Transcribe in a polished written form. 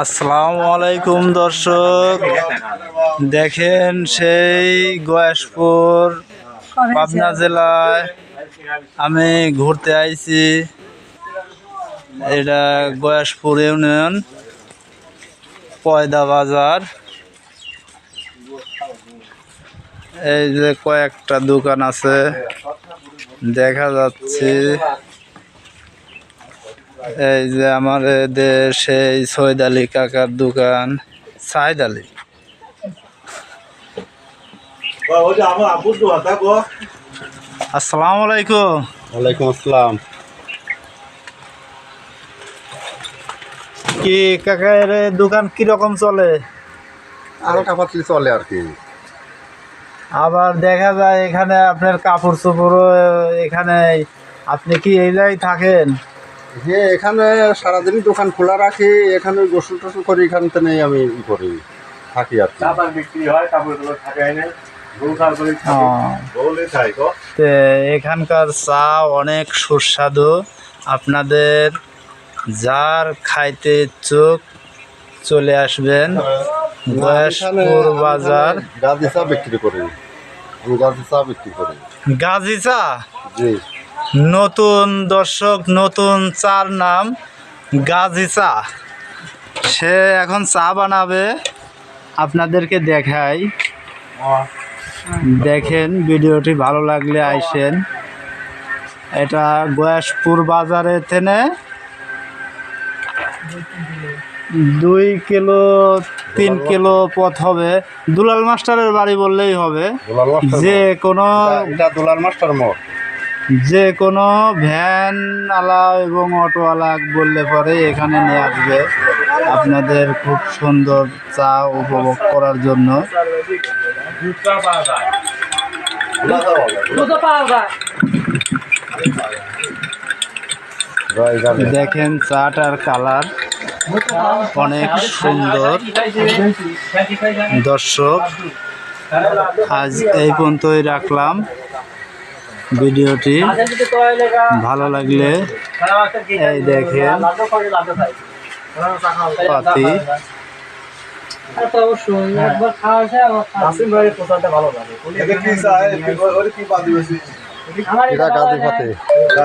আসসালামু আলাইকুম দর্শক, দেখেন সেই গয়াসপুর পাবনা জেলায় আমি ঘুরতে আইছি। এটা গয়াসপুর ইউনিয়ন পয়দা বাজার। এই যে কয়েকটা দোকান আছে দেখা যাচ্ছে। এই যে আমার সেই সৈয়দ আলী কাকার দোকান, সাইদ আলী। আসসালামু আলাইকুম। ওয়ালাইকুম আসসালাম। কি কাকার দোকান কিরকম চলে? হালকা পাতলি চলে আর কি। আবার দেখা যায় এখানে আপনার কাপড় চোপড়ও এখানে। আপনি কি এই জায়গায় থাকেন? হ্যাঁ, এখানে সারাদিনই দোকান খোলা রাখি। এখানে গোসল টোসল করি, এখান থেকে আমি করি থাকি আর কি। এখানকার চা অনেক সুস্বাদু। আপনাদের যার খাইতে ইচ্ছুক চলে আসবেন গয়াসপুর বাজার। গাজী চা বিক্রি করি, আমি গাজী চা বিক্রি করি। গাজী চা? জি। নতুন দর্শক, নতুন চার নাম গাজী চা। সে এখন চা বানাবে, আপনাদেরকে দেখাই। দেখেন, ভিডিওটি ভালো লাগলে আইসেন। এটা গয়াসপুর বাজারে থেকে 2 কিলো 3 কিলো পথ হবে। দুলাল মাস্টারের বাড়ি বললেই হবে। যে কোনো দুলাল মাস্টার মোড়, যে কোনো ভ্যানওয়ালা এবং অটোওয়ালা বললে পরে এখানে নিয়ে আসবে আপনাদের খুব সুন্দর চা উপভোগ করার জন্য। দেখেন চাটার কালার অনেক সুন্দর। দর্শক, আজ এই পর্যন্তই রাখলাম। ভিডিওটি ভালো লাগলে এই দেখেন পাতি। গাজী পাতি।